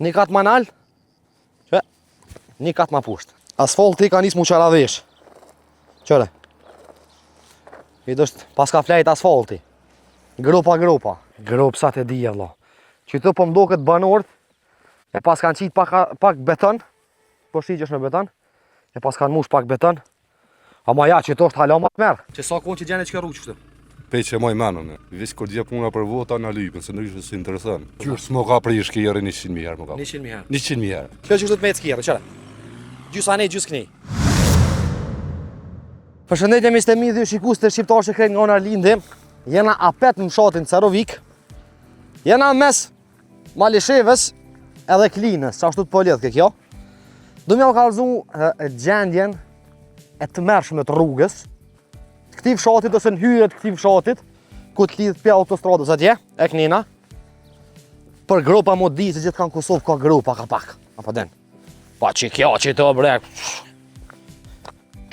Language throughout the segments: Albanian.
Një kat ma nalë, që një kat ma pushtë. Asfalti ka nisë mu qaravesh. Qëre. I dështë pas ka flejt asfalti. Gropa. Gropë sa të dhije, vlo. Që të po mdo këtë banorët, e pas kanë qitë pak beton, po shqyqesh në beton, e pas kanë mush pak beton, ama ja, që të është hala ma të merë. Që sa konë që gjene që ka rrugë qështë? Pej që moj menën, visë kur dje puna për vota në lypën, se në ishë si interesant. Qërë s'mo ka prej shkjerë 100.000 herë, më ka. 100.000 herë? 100.000 herë. Që qështë të me të skjerë, qëre? Gjusë anej, gjusë këni. Përshëndetje mi stemi dhe shikus të shqiptarë që krejnë nga në Arlindi. Jena apet në mshatin Carovik. Jena mes Malishevës edhe Klinës, që ashtu të po lidhë ke kjo. Du me o kalëzu gjendjen e të mërshme të rrugës, këti fshatit ose në hyrët këti fshatit, ku të lidhë pja autostradës atje, e kënina. Për gropa mo di se gjithë kanë Kosovë ka gropa ka pak. Apo den. Pa që kjo që të brek.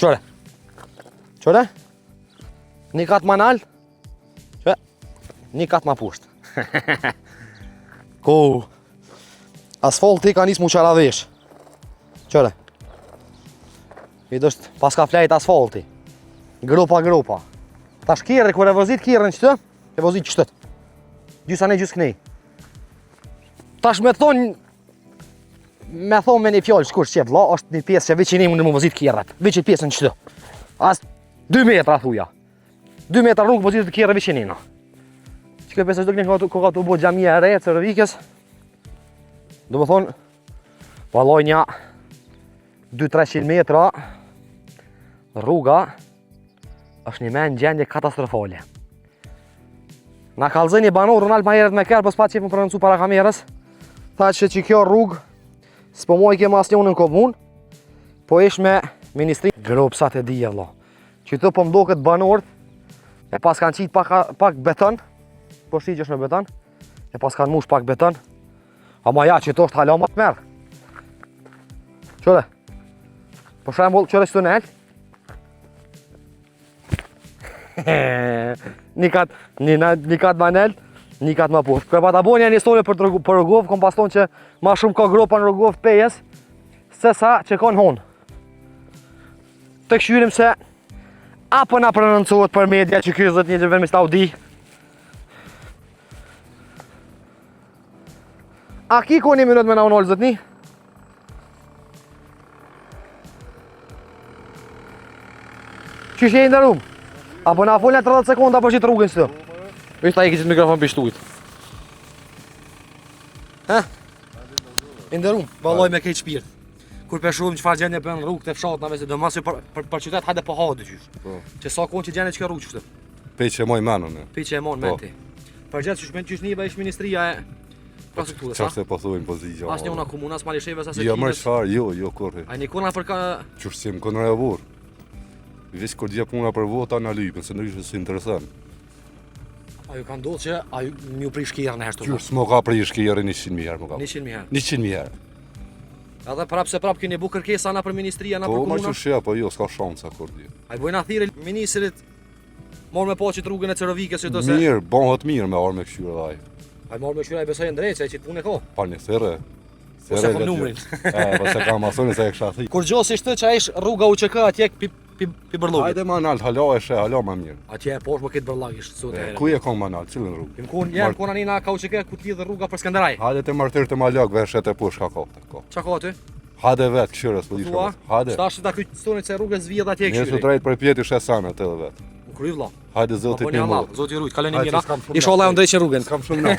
Qëre? Qëre? Një kat ma nalë, që një kat ma pushtë. Ku asfalti ka nisë mu qaravesh. Qëre? I dështë pas ka flejt asfalti. Gropa. Ta shkjerë, kër e vëzit kjerën qëtë, e vëzit qëtët. Gjusë anej, gjusë kënej. Tash me thonë me një fjallë shkur që vla, është një pjesë që veqinim në më vëzit kjerët. Veqit pjesën qëtë. As 2 metra thuja. 2 metra rrugë vëzit të kjerë veqinina. Që kjo pjesë është dëkni ka të bo gjamija e rejtë, Carovikës. Do më thonë, valoj nja 2-300 metra rruga është një men gjendje katastrofale. Na kalzën një banor Ronald Majeret me kërë, pës pa që më prononcu para kamerës, tha që kjo rrugë s'po moj ke mas njonë në komun, po ish me ministri. Gropë sa të dhije, vlo. Që të po mdo këtë banorët, e pas kanë qitë pak beton, po shqyqesh në beton, e pas kanë mush pak beton, ama ja, që të është hala ma të merë. Qëre? Po shembull, qëre që të nëllë? Një kat ma nëllë, një kat ma pushtë. Kërë pa ta bonja një histori për Rogov, kom pas tonë që ma shumë ka gropa në Rogov pejes, se sa që ka në honë. Të këshyrim se apo na prononcohet për media që kjo zët një që vërmi sta u di. A ki ko një minut me na unollë zët një? Qështë e ndërum? Apo na folën 30 sekonda për qitë rrugën së të? Ishtë ta i këtë mikrofon për shtujt. Ha? Ndërum, valoj me kejtë shpirt. Kur peshurim qëfar gjendje për në rrugë të fshatë nave se do masë për qytet hajde po hajde qysh. Që sa konë që gjendje që ka rrugë qështë? Pej që moj menën. Pej që e mon me ti. Për gjithë qysh një ish ministria e infrastrukturës, ha? Qashtë e po thujnë pozitja. As njona komunas, Malishevës, as e Jo mërë qfarë, jo korri. A një kona për ka... Qështë si më kënë rejavur. Visë kur dje puna për vota në lypën, se në ishë si interesant. A ju ka ndodhë që a ju mju prej shkjerë në heshtu? Qërë s'mo ka prej shkjerë 100.000 herë, më ka. 100.000 herë? 100.000 herë. Edhe prap se prap keni bu kërkesa na për ministria, na për Po, ma komuna? që shja, po jo, s'ka shansa kur dje. A i bojna thire ministrit morë me po qëtë rrugën e Carovikës që do se... Mirë, bonhët mirë me arë me këshyre dhe ajë. A i morë me këshyre a i besoj e ndrejtë, se e qitë punë e ko? Pa një thire. Po se kom numrin. Po se ka masoni se e kësha thi. Kur gjohë si shtë që a ish rruga UÇK atje pi bërlogit? Hajde ma nalt, hala e she, hala ma mirë. Atje e poshë më këtë bërlag ishtë sot e herë. Ku je kong ma nalt, cilën rrugë? Im kun jenë kona nina ka UÇK ku t'lidhë rruga për Skanderaj. Hajde të martir të malak, veshet e push ka kohë. Qa ka ty? Hajde vetë, këshyre s'po di Thua? shumë. Hajde. Stashtë ta krytë stonit se rrugës vjedh atje Njësë këshyri. drejt për pjeti shesamet edhe vetë. Më kry vla. Hajde zotit një mëllë. Zoti rujt, kaleni Hajde, mira. s'kam shumë Inshallah ju ndrejqin rrugën. S'kam shumë në.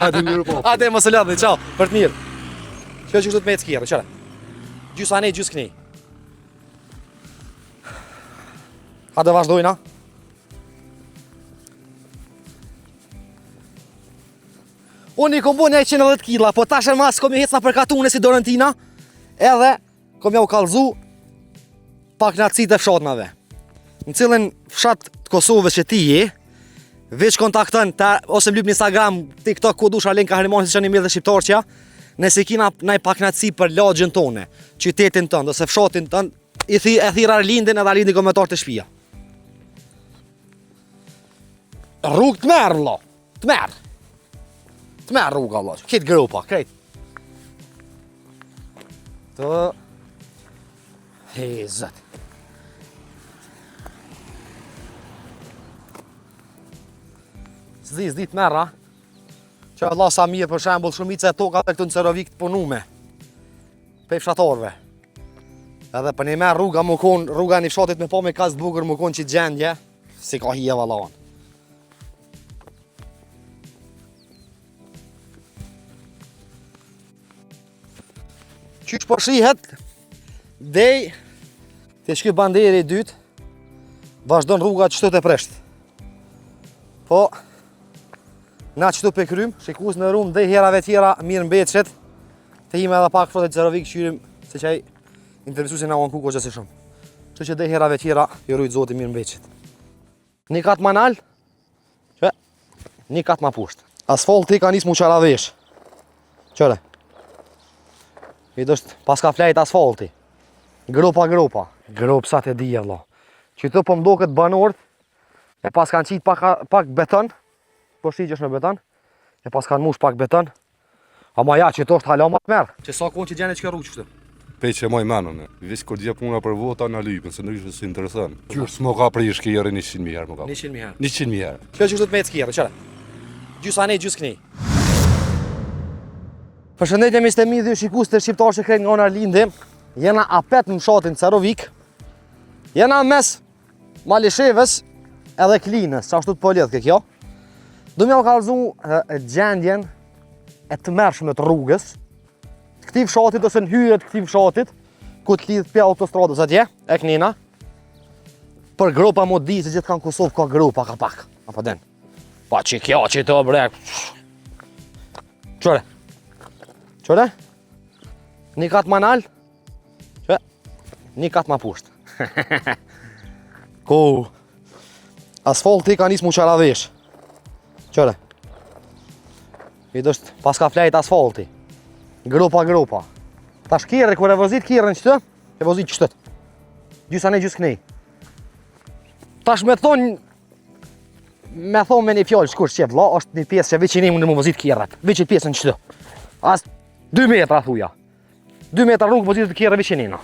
Hajde mirë po. Hajde mos e ladhni, ciao, për të mirë. Kjo që të me të skjerë, qëre? Gjusë anej, gjusë kënej. Hajde vazhdojna. Unë i kom bo 110 kila, po tash e mas kom i hecna për katune si Dorentina, edhe kom ja u kalzu pak knatësit e fshatnave. Në cilën fshat të Kosovës që ti je, veç kontaktën ose më lyp në Instagram, TikTok, ku dush Arlen Kahrimani si që një mirë dhe shqiptarqja, nëse kina naj pak knatësi për lagjën tone, qytetin tënë, ose fshatin tënë, e thirë Arlindin edhe Arlindin komentar të shpia. Rrugë të merë, vlo, të merë. Të merë rruga, vlo, këtë grupa, krejt. Të... He, zët. Zdi të merra. Që Allah sa mirë për shembull shumica e tokave këtu në Cerovik të punume. Pe fshatarve. Edhe për një merë rruga më konë, rruga një fshatit me po me kas bukur më konë që gjendje, si ka hije vallavan. Qysh po shihet, dej, të shky banderi i dytë, vazhdon rruga qëtu të presht. Po, na qëtu pe krym, shikus në rrumë dhe herave tjera mirë mbeqet, të hime edhe pak frotet Cerovik qyrim, se qaj interesusin na unë kuko gjësi shumë. Që që dhe herave tjera, i rujtë zoti mirë mbeqet. Një katë ma nalë, që, një katë ma pushtë. Asfalti ka nisë mu qaravesh. Qëre. I dështë pas ka flejt asfalti. Gropa. Gropë sa të dije vlo. Që të po mdo këtë banorët, e pas kanë qitë pak beton, po shqyqesh me beton, e pas kanë mush pak beton, ama ja që të është hala ma të merë. Që sa konë që gjene që ka rrugë qështë? Pe që moj menën, visë kur dhja puna për vota në lypën, se në ishë si interesant. Qërë s'mo ka prish kjerë 100.000 herë më ka. 100.000 herë. 100.000 herë. Kjo që të me të skjerë, qëre? Gjysa ne, gjys këni. Përshëndetje mishte mi dhe shikus të shqiptarë që krejt nga onar lindi. Jena apet në fshatin Cerovik. Jena mes Malishevës edhe Klinës, që ashtu të po lidhë kjo. Du me o kalzu gjendjen e të mërshme të rrugës, të këti fshatit ose në hyrët të këti fshatit, ku të lidhë pja autostradës atje, e Knina. Për gropa mo di se gjithë kanë Kosovë ka gropa ka pak, apo den. Pa që kjo që të brek. Qëre? Një katë ma nalë, që? Një katë ma pushtë. Ku? Asfalti ka nisë mu qaravesh. Qëre? I dështë pas ka flejt asfalti. Gropa. Ta shkjerë, kër e vëzit kjerën qëtë, e vëzit qëtët. Gjysa ne gjysë kënej. Tash me thonë me një fjallë shkur shqep, la, është një pjesë që veqin imu në mu vëzit kjerët. Veqin pjesën qëtë. As 2 metra thuja. 2 metra rrugë vëzit të kjerë veqin imu.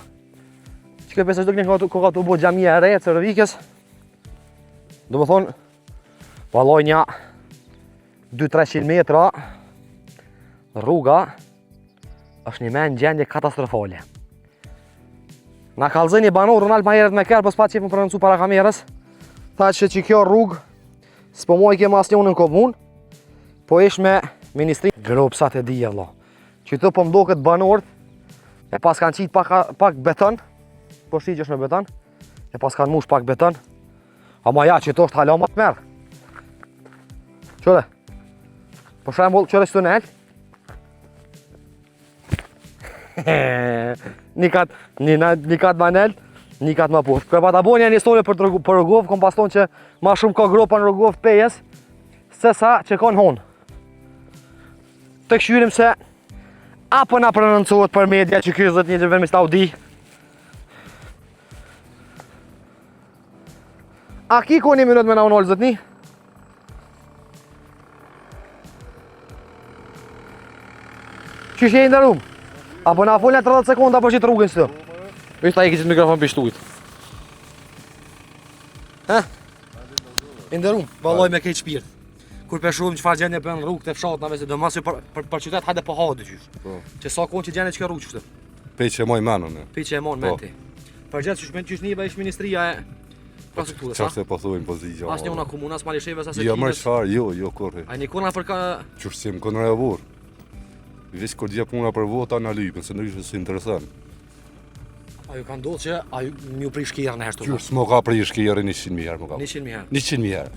Që kjo pjesë është dëgjën ka të bo gjamija e rejë, Cerovikës. Do më thonë, valoj nja 2-300 metra rruga është një men gjendje katastrofale. Na kalzën një banor, Ronald ma herët me kërë, për s'pa që më pronëcu para kamerës, tha që kjo rrugë s'po moj kema asë njënë në komun, po ish me ministri. Gropë sa të dije vlo. Që të po mdo këtë banorët, e pas kanë qitë pak beton, po shqyqesh me beton, e pas kanë mush pak beton, ama ja që të është hala ma të merë. Qëre? Po shembull, qëre që të nëllë? Një katë ma nëllë, një katë ma pushtë. Kërë pa ta bonja një histori për rrugovë, kom pas tonë që ma shumë ka gropa në rrugovë pejes, se sa që ka në honë. Të këshyrim se apo na prononcohet për media që kjo zët një që vërmi sta u di. A ki ko një minut me na unollë zët një? Qysh je i ndërum? Apo na folja 30 sekonda për qitë rrugën së të? Ishtë ta i kështë mikrofon për shtujt. I ndërum, valoj me kejtë shpirt. Kur për shumë që farë gjendje për në rrugë të fshatnave, se do masë për qytet hajde po hajde qysh. Që sa konë që gjendje që ka rrugë qështë? Pe që moj menën. Pe që e monë me ti. Për gjithë qysh një ish ministria e infrastrukturës, a? Qashtë e po thujmë pozitja. As një una komuna, as Malishevës, as e Jo, Klinës. mërë qfarë, jo, korri. A një kona për ka... Qështë si më konë rejavur. Visë kur dhja puna për vota në lypën, se në ishë si interesant. A ju ka ndodhë që a ju një prish kjerë në heshtu? Qërë s'mo ka prish kjerë 100.000 herë më ka. 100.000 herë. 100.000 herë.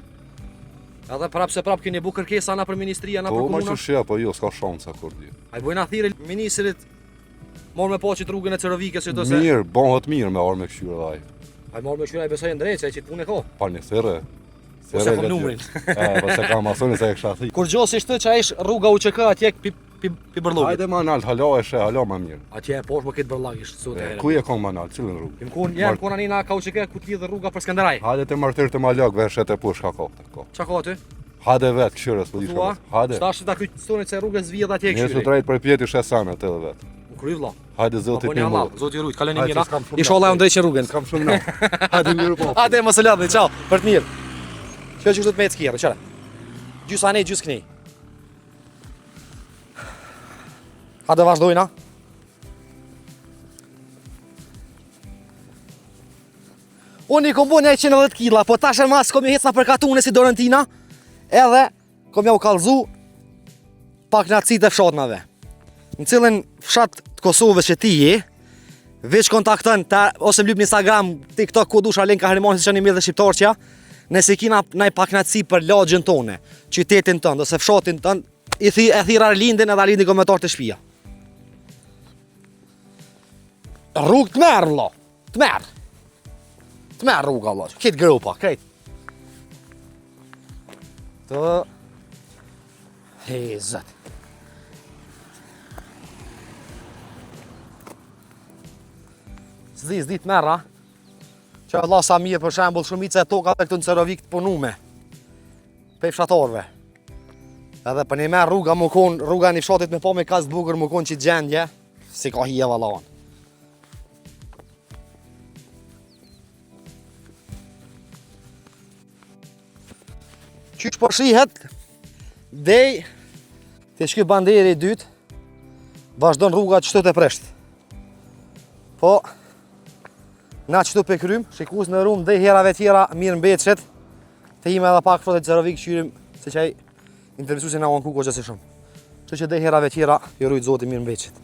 Edhe prap se prap keni bu kërkesa na për ministria, na për Po, ma komuna? që shja, po jo, s'ka shansa kur di. A i bojna thire ministrit morë me po që të rrugën e Cerovikës që do se... Mirë, bënhët mirë me arë me këshyre dhaj. A i morë me këshyre, a i besoj e ndrejtë, që i qitë punë e ko. Pa një thire. Po se kom numrin. Po se kam asoni se e kësha thi. Kur gjohë si shtë që a ish rruga UÇK atje pi bërlogit. Hajde ma nalt, hala e she, hala ma mirë. Atje e poshë më këtë bërlag ishtë sot e herë. Ku je kong ma nalt, cilën rrugë? Im kun, jenë kona nina ka UÇK ku t'lidhë rruga për Skanderaj. Hajde të martir të malak, veshet e push ka kopte. Qa ka aty? Hajde vetë, këshyre s'po di Thua? shkabës. Hajde. Sta është ta kryt stonit se rrugës vjedh atje Njësë këshyri. të rejtë për pjeti shesane të edhe vetë. Më kry vlla. Hajde zoti Po të një më. Allah, zoti rujt, kaloni Hajde, mira. s'kam shumë Inshallah lart. ju ndreqë rrugën. S'kam shumë na. Hajde mirë po. Hajde mos e lodhi, ciao, për të mirë. Kjo që do të me të kjerë, qëra. Gjys anë, gjys këni. Hajde vazhdojna. Unë i kom bo 110 kila, po tash e mas kom i hecna për katune si Dorentina, edhe kom ja u kallzu pak knatësit e fshatnave. Në cilën fshat të Kosovës që ti je, veç kontaktën ose më lyp në Instagram, TikTok, ku dush Alen Kahrimani si që një mirë dhe shqiptarëqja, nëse kina naj pak knatësi për lagjën tone, qytetin tënd, ose fshatin tënd, e thira Arlindin edhe Arlindin komentar të shpia. Rrugë të merë, vëlla, të merë. Të merë rruga, vëlla, këtë grupa, këtë. Të... Hezët. Zdi të merra. Që Allah sa mirë për shembull shumica e tokave këtu në Cerovik të punume. Pe fshatarve. Edhe për një merë rruga më kon, rruga një fshatit me pa me kas të bukur më kon që gjendje, si ka hije vallavan. Qysh po shihet, dej të shky banderi i dytë, vazhdon rruga qëtët e presht. Po, na qëtu pe krym, shikus në rrumë dhe herave tjera mirë mbeqet, të hime edhe pak frotet Cerovik qyrim, se që intervjuesin na unë kuko gjësi shumë. Që dhe herave tjera, ju rujtë zoti mirë mbeqet.